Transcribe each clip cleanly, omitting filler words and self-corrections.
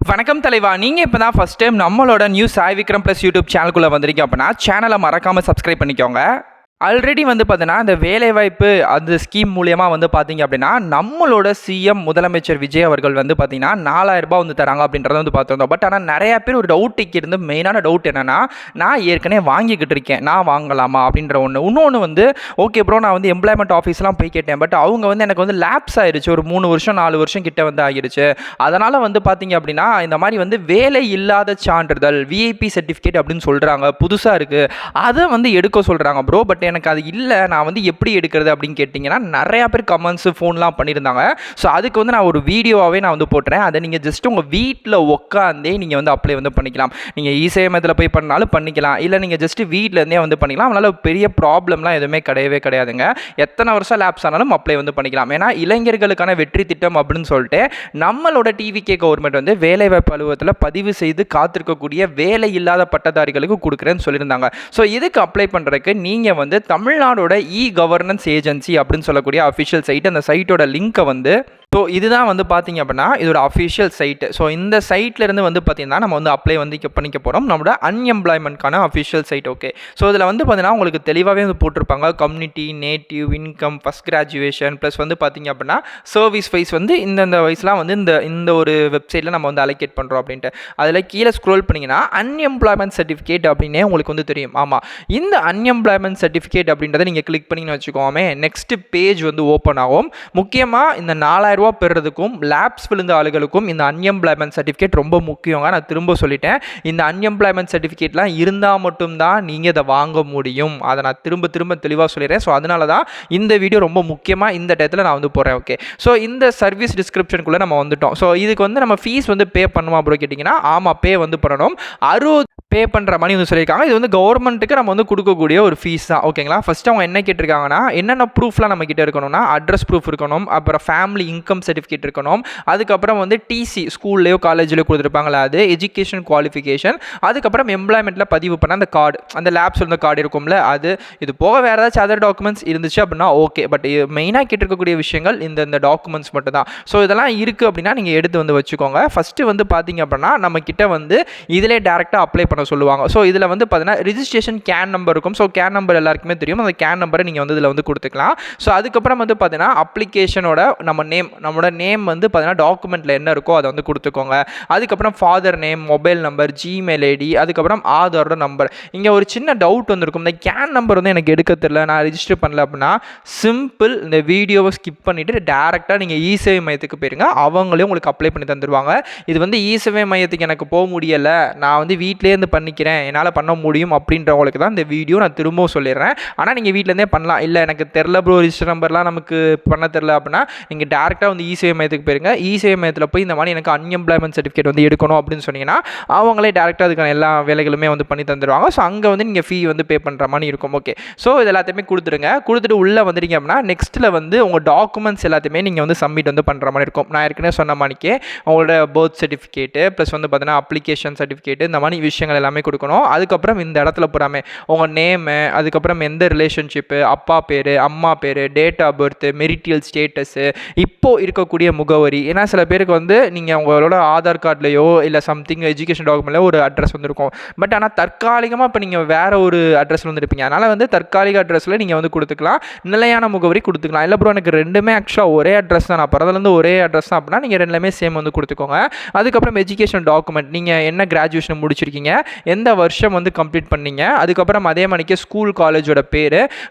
வணக்கம் தலைவா. நீங்கள் இப்போ தான் ஃபஸ்ட் டைம் நம்மளோட news Sai Vikram plus YouTube சேனலுக்குள்ளே வந்திருக்கீங்க அப்படின்னா சேனலை மறக்காமல் சப்ஸ்கிரைப் பண்ணிக்கோங்க. ஆல்ரெடி பார்த்தீங்கன்னா இந்த வேலைவாய்ப்பு அந்த ஸ்கீம் மூலியமாக பார்த்தீங்க அப்படின்னா நம்மளோட சிஎம் முதலமைச்சர் விஜய் அவர்கள் பார்த்தீங்கன்னா 4000 ரூபாய் தராங்க அப்படின்றத பார்த்துருந்தோம். பட் ஆனால் நிறைய பேர் ஒரு டவுட் இருந்து மெயினான டவுட் என்னென்னா, நான் ஏற்கனவே வாங்கிக்கிட்டு இருக்கேன், நான் வாங்கலாமா அப்படின்ற இன்னொன்று ஓகே ப்ரோ, நான் எம்ப்ளாய்மெண்ட் ஆஃபீஸ்லாம் போய் கேட்டேன். பட் அவங்க எனக்கு லேப்ஸ் ஆயிடுச்சு, ஒரு 3 வருஷம் 4 வருஷம் கிட்ட ஆகிடுச்சு. அதனால் பார்த்தீங்க அப்படின்னா இந்த மாதிரி வேலை இல்லாத சான்றிதழ் விஐபி சர்டிஃபிகேட் அப்படின்னு சொல்கிறாங்க, புதுசாக இருக்குது, அதை எடுக்க சொல்கிறாங்க ப்ரோ. பட் எனக்கு அது இல்லை, நான் எப்படி எடுக்கிறது அப்படின்னு கேட்டிங்கன்னா நிறையா பேர் கமெண்ட்ஸ் ஃபோன்லாம் பண்ணியிருந்தாங்க. ஸோ அதுக்கு நான் ஒரு வீடியோவாகவே நான் போட்டுறேன். அதை நீங்கள் ஜஸ்ட் உங்கள் வீட்டில் உட்காந்தே நீங்கள் அப்ளை பண்ணிக்கலாம். நீங்கள் இசேவை மையத்தில் போய் பண்ணாலும் பண்ணிக்கலாம், இல்லை நீங்கள் ஜஸ்ட் வீட்டிலேருந்தே பண்ணிக்கலாம். அதனால் பெரிய ப்ராப்ளம்லாம் எதுவுமே கிடையாதுங்க. எத்தனை வருஷம் லேப்ஸ் ஆனாலும் அப்ளை பண்ணிக்கலாம். ஏன்னா இளைஞர்களுக்கான வெற்றி திட்டம் அப்படின்னு சொல்லிட்டு நம்மளோட டிவிகே கவர்மெண்ட் வேலைவாய்ப்பு அலுவலகத்தில் பதிவு செய்து காத்திருக்கக்கூடிய வேலை இல்லாத பட்டதாரிகளுக்கு கொடுக்குறேன்னு சொல்லியிருந்தாங்க. ஸோ இதுக்கு அப்ளை பண்ணுறதுக்கு நீங்கள் தமிழ்நாடோட கவர்னன்ஸ் ஏஜென்சி அப்படின்னு சொல்லக்கூடிய அஃபிஷியல் சைட், அந்த சைட்டோட லிங்க்கை ஸோ இதுதான் பார்த்தீங்க அப்படின்னா இதோட அஃபிஷியல் சைட்டு. ஸோ இந்த சைட்லேருந்து பார்த்தீங்கன்னா நம்ம அப்ளை பண்ணிக்க போகிறோம் நம்மளோட அன்எம்ப்ளாய்மெண்ட்கான அஃபிஷியல் சைட். ஓகே, ஸோ இதில் பார்த்தீங்கன்னா உங்களுக்கு தெளிவாகவே போட்டிருப்பாங்க community, native, income, first graduation plus பார்த்தீங்க அப்படின்னா சர்வீஸ் வைஸ் இந்த வயசுலாம் இந்த ஒரு வெப்சைட்டில் நம்ம அலோகேட் பண்ணுறோம் அப்படின்ட்டு. அதில் கீழே ஸ்க்ரோல் பண்ணிங்கன்னா அன்எம்ப்ளாய்மெண்ட் சர்டிஃபிகேட் அப்படின்னே உங்களுக்கு தெரியும். ஆமாம், இந்த அன்எம்ப்ளாய்மெண்ட் சர்டிஃபிகேட் அப்படின்றத நீங்கள் கிளிக் பண்ணிங்கன்னு வச்சுக்கோமே, நெக்ஸ்ட் பேஜ் ஓப்பன் ஆகும். முக்கியமாக இந்த 4000 ரூபா பெறுறதுக்கும் லேப்ஸ் விழுந்த ஆளுகளுக்கும் இந்த அன்எம்ப்ளாய்மெண்ட் சர்டிஃபிகேட் ரொம்ப முக்கியங்க. நான் திரும்ப சொல்லிட்டேன், இந்த அன்எம்ப்ளாய்மெண்ட் சர்டிஃபிகேட்லாம் இருந்தால் மட்டும்தான் நீங்கள் இதை வாங்க முடியும். அதை நான் திரும்ப தெளிவாக சொல்லிடுறேன். ஸோ அதனால தான் இந்த வீடியோ ரொம்ப முக்கியமாக இந்த டயத்தில் நான் போகிறேன். ஓகே, ஸோ இந்த சர்வீஸ் டிஸ்கிரிப்ஷனுக்குள்ளே நம்ம வந்துட்டோம். ஸோ இதுக்கு நம்ம ஃபீஸ் பே பண்ணுமா ப்ரோ கேட்டிங்கன்னா, ஆமாம், பே பண்ணணும். 60 பே பண்ணுற மாதிரி சொல்லியிருக்காங்க. இது கவர்மெண்ட்டுக்கு நம்ம கொடுக்கக்கூடிய ஒரு ஃபீஸ் தான். ஓகேங்களா, ஃபஸ்ட்டு அவங்க என்ன கேட்டிருக்காங்கன்னா, என்னென்ன ப்ரூஃப்லாம் நம்ம கிட்ட இருக்கணும்னா அட்ரஸ் ப்ரூஃப் இருக்கணும், அப்புறம் ஃபேமிலி இன்கம் சர்டிஃபிகேட் இருக்கணும், அதுக்கப்புறம் டிசி ஸ்கூல்லையோ காலேஜ்லையோ கொடுத்துருப்பாங்களா அது, எஜுகேஷன் குவாலிஃபிகேஷன், அதுக்கப்புறம் எம்ப்ளாய்மெண்ட்டில் பதிவு பண்ண அந்த கார்டு, அந்த லேப்ஸ் இருந்த கார்டு இருக்கும்ல அது. இது போக வேறு ஏதாச்சும் அதர் டாக்குமெண்ட்ஸ் இருந்துச்சு அப்படின்னா ஓகே. பட் மெயினாக கேட்டிருக்கக்கூடிய விஷயங்கள் இந்த டாக்குமெண்ட்ஸ் மட்டும் தான். ஸோ இதெல்லாம் இருக்குது அப்படின்னா நீங்கள் எடுத்து வச்சுக்கோங்க. ஃபஸ்ட்டு பார்த்தீங்க அப்படின்னா நம்ம கிட்ட இதிலே டேரெக்டாக அப்ளை பண்ண சொல்லுவாங்க. ஸோ இதில் பார்த்தீங்கன்னா ரிஜிஸ்ட்ரேஷன் கேன் நம்பர் இருக்கும். ஸோ கேன் நம்பர் எல்லாருக்குமே தெரியும், அந்த கேன் நம்பரை நீங்கள் இதில் கொடுத்துக்கலாம். ஸோ அதுக்கப்புறம் பார்த்தீங்கன்னா அப்ளிகேஷனோட நம்மளோட நேம் பார்த்தீங்கன்னா டாக்குமெண்ட்டில் என்ன இருக்கோ அதை கொடுத்துக்கோங்க. அதுக்கப்புறம் father name, mobile number, Gmail ID, அதுக்கப்புறம் ஆதாரோட நம்பர். இங்கே ஒரு சின்ன டவுட் வந்திருக்கும், இந்த கேன் நம்பர் எனக்கு எடுக்க தெரியல, நான் ரிஜிஸ்டர் பண்ணல அப்படின்னா சிம்பிள் இந்த வீடியோவை ஸ்கிப் பண்ணிவிட்டு டேரெக்டாக நீங்கள் இசேவை மையத்துக்கு போயிருங்க, அவங்களே உங்களுக்கு அப்ளை பண்ணி தந்துடுவாங்க. இது இசேவை மையத்துக்கு எனக்கு போக முடியலை, நான் வீட்டிலேருந்து பண்ணிக்கிறேன், என்னால் பண்ண முடியும் அப்படின்றவங்களுக்கு தான் இந்த வீடியோ நான் திரும்பவும் சொல்லிடுறேன். ஆனால் நீங்கள் வீட்டிலேருந்தே பண்ணலாம். இல்லை எனக்கு தெரில ப்ரோ, ரிஜிஸ்டர் நம்பர்லாம் நமக்கு பண்ண தெரில அப்படின்னா நீங்கள் டேரெக்டாக இசேவை மையத்துக்கு போயிருங்க. இசேவை மையத்தில் போய் இந்த மாதிரி எனக்கு அன்எம்ப்ளாய்மெண்ட் சர்டிஃபிகேட் எடுக்கணும் அப்படின்னு சொன்னீங்கன்னா அவங்களே டேரெக்டாக அதுக்கான எல்லா வேலைகளுமே பண்ணி தந்துடுவாங்க. ஸோ அங்கே நீங்கள் ஃபீ பே பண்ணுற மாதிரி இருக்கும். ஓகே, ஸோ இது எல்லாத்தையுமே கொடுத்துட்டு உள்ளே வந்துட்டீங்க அப்படின்னா நெக்ஸ்ட்டில் உங்கள் டாக்குமெண்ட்ஸ் எல்லாத்தையுமே நீங்கள் சப்மிட் பண்ணுற மாதிரி இருக்கும். நான் ஏற்கனவே சொன்ன மாதிரிக்கே உங்களோட பர்த் சர்டிஃபிகேட்டு ப்ளஸ் பார்த்தீங்கன்னா அப்ளிகேஷன் சர்டிஃபிகேட், இந்த மாதிரி விஷயங்கள் எல்லாமே கொடுக்கணும். அதுக்கப்புறம் இந்த இடத்துல போகாமல் உங்கள் நேமு, அதுக்கப்புறம் எந்த ரிலேஷன்ஷிப்பு, அப்பா பேர், அம்மா பேர், டேட் ஆஃப் பர்த், மெரிட்டியல் ஸ்டேட்டஸு, இப்போது இருக்கக்கூடிய முகவரி. ஏன்னா சில பேருக்கு நீங்கள் உங்களோட ஆதார் கார்ட்லையோ இல்லை சம்திங் எஜுகேஷன் டாக்குமெண்ட்லையோ ஒரு அட்ரஸ் இருக்கும். பட் ஆனால் தற்காலிகமாக இப்போ நீங்கள் வேறு ஒரு அட்ரஸில் இருப்பீங்க. அதனால் தற்காலிக அட்ரஸில் நீங்கள் கொடுத்துக்கலாம், நிலையான முகவரி கொடுத்துக்கலாம். இல்லை ப்ரோ எனக்கு ரெண்டுமே ஆக்சுவலாக ஒரே அட்ரஸ் தான், நான் பிறந்தலேருந்து ஒரே அட்ரஸ் தான் அப்படின்னா நீங்கள் ரெண்டுமே சேம் கொடுத்துக்கோங்க. அதுக்கப்புறம் எஜுகேஷன் டாக்குமெண்ட், நீங்கள் என்ன கிராஜுவேஷன் முடிச்சிருக்கீங்க, எந்த வருஷம் கம்ப்ளீட் பண்ணீங்க, அதுக்கப்புறம் அதே மாதிரிக்கு ஸ்கூல் காலேஜோட பேர்,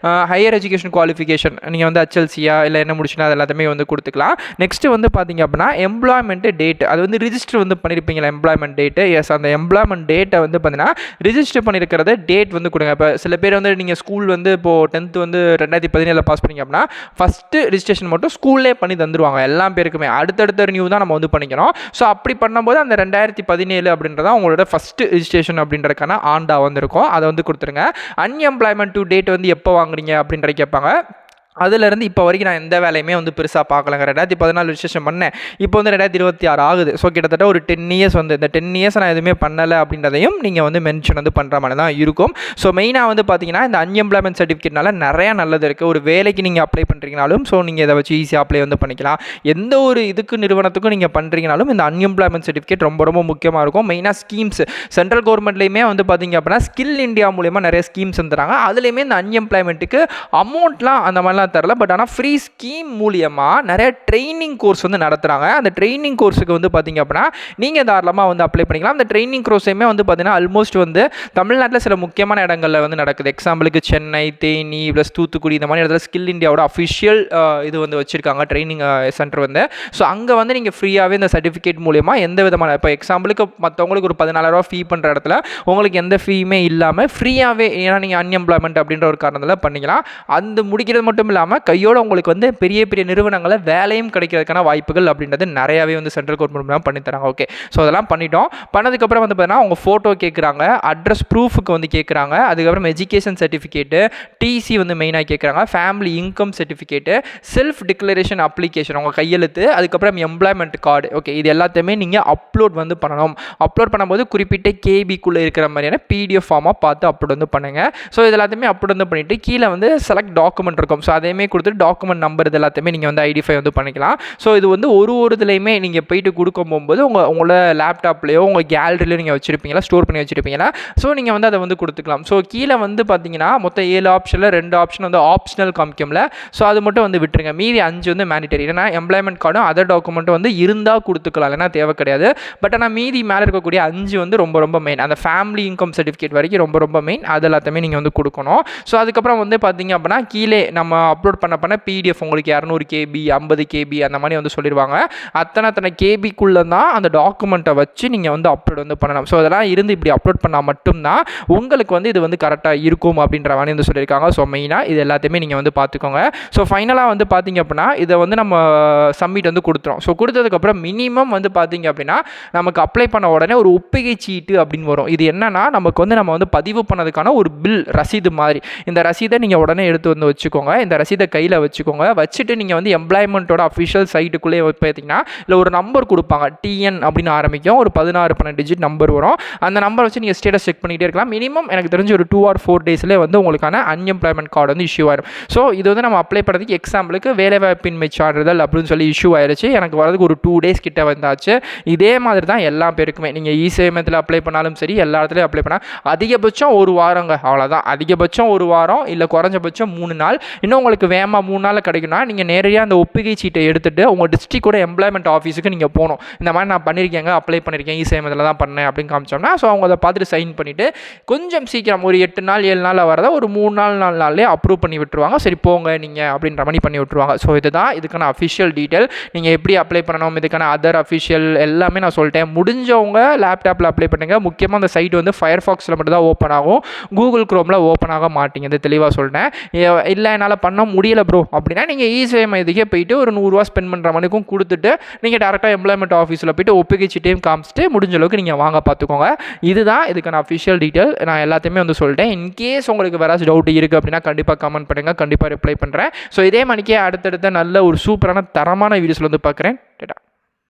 ஹையர் எஜுகேஷன் குவாலிஃபிகேஷன் நீங்கள் HLCயா இல்லை என்ன முடிச்சுன்னா அது எல்லாத்தையுமே கொடுத்துக்கலாம். நெக்ஸ்ட்டு பார்த்தீங்க அப்படின்னா எம்ப்ளாய்மெண்ட் டேட், அது ரிஜிஸ்டர் பண்ணியிருப்பீங்களா எம்ப்ளாய்மெண்ட் டேட்டு. எஸ், அந்த எம்ப்ளாய்மெண்ட் டேட்டை பார்த்தீங்கன்னா ரிஜிஸ்டர் பண்ணியிருக்கிறத டேட் கொடுங்க. இப்போ சில பேர் நீங்கள் ஸ்கூல் இப்போது 10th 2017 பாஸ் பண்ணிங்க அப்படின்னா ஃபஸ்ட்டு ரிஜிஸ்ட்ரேஷன் மட்டும் ஸ்கூல்லே பண்ணி தந்துடுவாங்க எல்லா பேருக்குமே. அடுத்தடுத்த நியூ தான் நம்ம பண்ணிக்கிறோம். ஸோ அப்படி பண்ணும்போது அந்த 2017 அப்படின்றத உங்களோட ஃபஸ்ட்டு ரிஜிஸ்ட்ரேஷன் அப்படின்றதுக்கான ஆண்டா இருக்கும். அதை கொடுத்துருங்க. அன்எம்ப்ளாய்மெண்ட் டு டேட் எப்போ வாங்குறீங்க அப்படின்ற கேட்பாங்க. அதுலேருந்து இப்போ வரைக்கும் நான் எந்த வேலையுமே வந்து பெருசாக பார்க்கலங்க. 2014 ரிஜிஸ்ட்ரேஷன் பண்ணேன். இப்போ வந்து 2026 ஆகுது. ஸோ கிட்டத்தட்ட ஒரு 10 இயர்ஸ் வந்து இந்த 10 இயர்ஸ் நான் எதுவுமே பண்ணலை அப்படின்றதையும் நீங்கள் வந்து மென்ஷன் வந்து பண்ணுற மாதிரி தான் இருக்கும். ஸோ மெயினாக வந்து பார்த்தீங்கன்னா இந்த அன்எம்ப்ளாய்மெண்ட் சர்டிஃபிகேட்னால நிறையா நல்லது இருக்குது. ஒரு வேலைக்கு நீங்கள் அப்ளை பண்ணுறீங்கனாலும் ஸோ நீங்கள் இதை வச்சு ஈஸியாக அப்ளை வந்து பண்ணிக்கலாம். எந்த ஒரு இதுக்கு நிறுவனத்துக்கும் நீங்கள் பண்ணுறீங்கனாலும் இந்த அன்எம்ப்ளாய்மெண்ட் சர்டிஃபிகேட் ரொம்ப ரொம்ப முக்கியமாக இருக்கும். மெயினாக ஸ்கீம்ஸ் சென்ட்ரல் கவர்மெண்ட்லேயுமே வந்து பார்த்தீங்க அப்படின்னா ஸ்கில் இந்தியா மூலியமாக நிறைய ஸ்கீம்ஸ் தராங்க. அதுலேயுமே இந்த அன்எம்ப்ளாய்மெண்ட்டுக்கு அமௌண்ட்லாம் அந்த மாதிரிலாம் தரல. பட் ஆனால் ஃப்ரீ ஸ்கீம் மூலியமாக நிறைய ட்ரைனிங் கோர்ஸ் வந்து நடத்துகிறாங்க. அந்த ட்ரைனிங் கோர்ஸுக்கு வந்து பார்த்தீங்க அப்படின்னா நீங்கள் தாராளமாக வந்து அப்ளை பண்ணிக்கலாம். அந்த ட்ரைனிங் கோர்ஸையுமே வந்து பார்த்தீங்கன்னா ஆல்மோஸ்ட் வந்து தமிழ்நாட்டில் சில முக்கியமான இடங்களில் வந்து நடக்குது. எக்ஸாம்பிளுக்கு சென்னை, தேனி ப்ளஸ் தூத்துக்குடி இந்த மாதிரி இடத்துல ஸ்கில் இந்தியாவோட அஃபிஷியல் இது வந்து வச்சுருக்காங்க ட்ரைனிங் சென்டர் வந்து. ஸோ அங்கே வந்து நீங்கள் ஃப்ரீயாகவே இந்த சர்டிஃபிகேட் மூலியமாக எந்த விதமான இப்போ எக்ஸாம்பிளுக்கு மற்றவங்களுக்கு ஒரு 14,000 ஃபீ பண்ணுற இடத்துல உங்களுக்கு எந்த ஃபீயுமே இல்லாமல் ஃப்ரீயாகவே ஏன்னா நீங்கள் அன்எம்ப்ளாய்மெண்ட் அப்படின்ற ஒரு காரணத்தில் பண்ணிக்கலாம். அந்த முடிக்கிறது மட்டும் இல்லாமல் கையோடு உங்களுக்கு வந்து பெரிய பெரிய நிறுவனங்களில் வேலையும் கிடைக்கிறதுக்கான வாய்ப்புகள் அப்படின்றது நிறையாவே வந்து சென்ட்ரல் கவர்மெண்ட் பண்ணி தராங்க. ஓகே, ஸோ அதெல்லாம் பண்ணிட்டோம். பண்ணதுக்கப்புறம் வந்து பார்த்தீங்கன்னா உங்கள் ஃபோட்டோ கேட்குறாங்க, அட்ரஸ் ப்ரூஃபுக்கு வந்து கேட்குறாங்க, அதுக்கப்புறம் எஜுகேஷன் சர்டிஃபிகேட்டு, டிசி வந்து மெயினாக கேட்குறாங்க, family income certificate, self declaration application உங்கள் கையெழுத்து, அதுக்கப்புறம் எம்ப்ளாய்மெண்ட் கார்டு. ஓகே, இது எல்லாத்தையுமே நீங்கள் அப்லோட் வந்து பண்ணணும். அப்லோட் பண்ணும்போது குறிப்பிட்ட கேபிக்குள்ளே இருக்கிற மாதிரியான பிடிஎஃப் ஃபார்மாக பார்த்து அப்லோட் வந்து பண்ணுங்கள். ஸோ இது எல்லாத்தையுமே அப்லோட் வந்து பண்ணிவிட்டு கீழே வந்து செலக்ட் டாக்குமெண்ட் இருக்கும். ஸோ அதையுமே கொடுத்துட்டு டாக்குமெண்ட் நம்பர் இது எல்லாத்தையுமே நீங்கள் வந்து ஐடென்டிஃபை வந்து பண்ணிக்கலாம். ஸோ இது வந்து ஒரு இதுலையுமே நீங்கள் போயிட்டு கொடுக்க போகும்போது உங்களோட லேப்டாப்லேயோ உங்கள் கேலரிலையோ நீங்கள் வச்சுருப்பீங்களா, ஸ்டோர் பண்ணி வச்சுருப்பீங்களா, ஸோ நீங்கள் வந்து அதை வந்து கொடுத்துக்கலாம். ஸோ கீழே வந்து பார்த்தீங்கன்னா மொத்தம் 7 ஆப்ஷனில் 2 ஆப்ஷன் வந்து ஆப்ஷனல் காமிக்கும்ல, ஸோ அது மட்டும் வந்து விட்டுருங்க. மீதி 5 வந்து மேண்டிட்டரி. ஏன்னா எம்ப்ளாய்மெண்ட் கார்டும் அதர் டாக்குமெண்ட்டும் வந்து இருந்தால் கொடுத்துக்கலாம், இல்லைனா தேவை கிடையாது. பட் ஆனால் மீதி மேலே இருக்கக்கூடிய 5 வந்து ரொம்ப ரொம்ப மெயின். அந்த ஃபேமிலி இன்கம் சர்டிஃபிகேட் வரைக்கும் ரொம்ப ரொம்ப மெயின். அது எல்லாத்தையுமே நீங்கள் வந்து கொடுக்கணும். ஸோ அதுக்கப்புறம் வந்து பார்த்தீங்க அப்படின்னா கீழே நம்ம அப்லோட் பண்ண பிடிஎஃப் உங்களுக்கு 200 கேபி 50 கேபி அந்த மாதிரி வந்து சொல்லிடுவாங்க. அத்தனை கேபிக்குள்ளே தான் அந்த டாக்குமெண்ட்டை வச்சு நீங்கள் வந்து அப்லோட் வந்து பண்ணணும். ஸோ அதெல்லாம் இருந்து இப்படி அப்லோட் பண்ணால் மட்டும்தான் உங்களுக்கு வந்து இது வந்து கரெக்டாக இருக்கும் அப்படின்ற மாதிரி வந்து சொல்லியிருக்காங்க. ஸோ மெயினாக இது எல்லாத்தையுமே நீங்கள் வந்து பார்த்துக்கோங்க. ஸோ ஃபைனலாக வந்து பார்த்தீங்க அப்படின்னா இதை வந்து நம்ம சப்மிட் வந்து கொடுத்துரும். ஸோ கொடுத்ததுக்கப்புறம் மினிமம் வந்து பார்த்தீங்க அப்படின்னா நமக்கு அப்ளை பண்ண உடனே ஒரு ஒப்புகை சீட்டு அப்படின்னு வரும். இது என்னன்னா நமக்கு வந்து நம்ம வந்து பதிவு பண்ணதுக்கான ஒரு பில் ரசீது மாதிரி. இந்த ரசீதை நீங்கள் உடனே எடுத்து வந்து வச்சுக்கோங்க. இந்த ரசீதை கையில் வச்சுக்கோங்க. வச்சுட்டு நீங்கள் வந்து எம்ப்ளாய்மெண்ட்டோட அஃபிஷியல் சைட்டுக்குள்ளே பார்த்தீங்கன்னா இல்லை ஒரு நம்பர் கொடுப்பாங்க. டிஎன் அப்படின்னு ஆரம்பிக்கும். ஒரு 16-12 டிஜிட் நம்பர் வரும். அந்த நம்பர் வச்சு நீங்கள் ஸ்டேட்டஸ் செக் பண்ணிகிட்டே இருக்கலாம். மினிமம் எனக்கு தெரிஞ்சு ஒரு 2 or 4 டேஸ்லேயே வந்து உங்களுக்கான அன்எம்ப்ளாய்மெண்ட் கார்டு வந்து இஷ்யூ ஆயிடும். ஸோ இது வந்து நம்ம அப்ளை பண்ணுறதுக்கு எக்ஸாம்பிளுக்கு வேலைவாய்ப்பின்மை சான்றிதழ் அப்படின்னு சொல்லி இஷ்யூ ஆயிடுச்சு. எனக்கு வரதுக்கு ஒரு 2 டேஸ் கிட்ட வந்தாச்சு. இதே மாதிரி தான் எல்லா பேருக்குமே நீங்கள் இ-சேமத்தில் அப்ளை பண்ணாலும் சரி, எல்லா இடத்துலையும் அப்ளை பண்ணால் அதிகபட்சம் ஒரு வாரங்க, அவ்வளோதான். அதிகபட்சம் ஒரு வாரம் இல்லை குறைஞ்சபட்சம் 3 நாள். இன்னும் உங்களுக்கு வேகமாக 3 நாளில் கிடைக்குன்னா நீங்கள் நேரடியாக அந்த ஒப்புகை சீட்டை எடுத்துகிட்டு உங்கள் டிஸ்ட்ரிக்டோட எம்ப்ளாய்மெண்ட் ஆஃபீஸுக்கு நீங்கள் போகணும். இந்த மாதிரி நான் பண்ணியிருக்கேங்க, அப்ளை பண்ணியிருக்கேன், இ-சேமத்தில் தான் பண்ணேன் அப்படின்னு காமிச்சோம்னா ஸோ அவங்க அதை பார்த்துட்டு சைன் பண்ணிவிட்டு கொஞ்சம் சீக்கிரம் ஒரு 8 நாள் 7 நாளில் வரதை ஒரு 3 நாள் 4 நாள்லேயே அப்ரூவ் பண்ணி விட்டுருவாங்க. சரி போங்க நீங்கள் அப்படின்ற மாதிரி பண்ணி விட்டுருவாங்க. ஸோ இதுதான் இதுக்கான அஃபிஷியல் டீட்டெயில். நீங்கள் எப்படி அப்ளை பண்ணணும், இதுக்கான அதர் அஃபிஷியல் எல்லாமே நான் சொல்லிட்டேன். முடிஞ்சவங்க லேப்டாப்பில் அப்ளை பண்ணுங்கள். முக்கியமாக அந்த சைட் வந்து ஃபயர்ஃபாக்ஸில் மட்டும் தான் ஓப்பன் ஆகும், கூகுள் குரோமில் ஓப்பன் ஆக மாட்டேங்குது. தெளிவாக சொல்லிட்டேன். இல்லை என்னால் பண்ண முடியலை ப்ரோ அப்படின்னா நீங்கள் இ-சேவை இதுக்கே போயிட்டு ஒரு 100 ரூபா ஸ்பெண்ட் பண்ணுற மணிக்கும் கொடுத்துட்டு நீங்கள் டேரெக்டாக எம்ப்ளாய்மெண்ட் ஆஃபீஸில் போய்ட்டு ஒப்புகை சீட்டையும் காமிச்சிட்டு முடிஞ்ச அளவுக்கு நீங்கள் வாங்க பார்த்துக்கோங்க. இதுதான் இதுக்கான அஃபிஷியல் டீட்டெயில். நான் எல்லாத்தையுமே வந்து சொல்லிட்டேன். இன்கேஸ் உங்களுக்கு வேறு டவுட் இருக்குது அப்படின்னா கண்டிப்பாக கமெண்ட் பண்ணுங்கள், கண்டிப்பாக ரிப்ளை பண்ணுறேன். ஸோ இதே மணிக்கே அடுத்தடுத்த நல்ல ஒரு சூப்பரான தரமான வீடியோஸில் வந்து பார்க்குறேன். டேட்டா.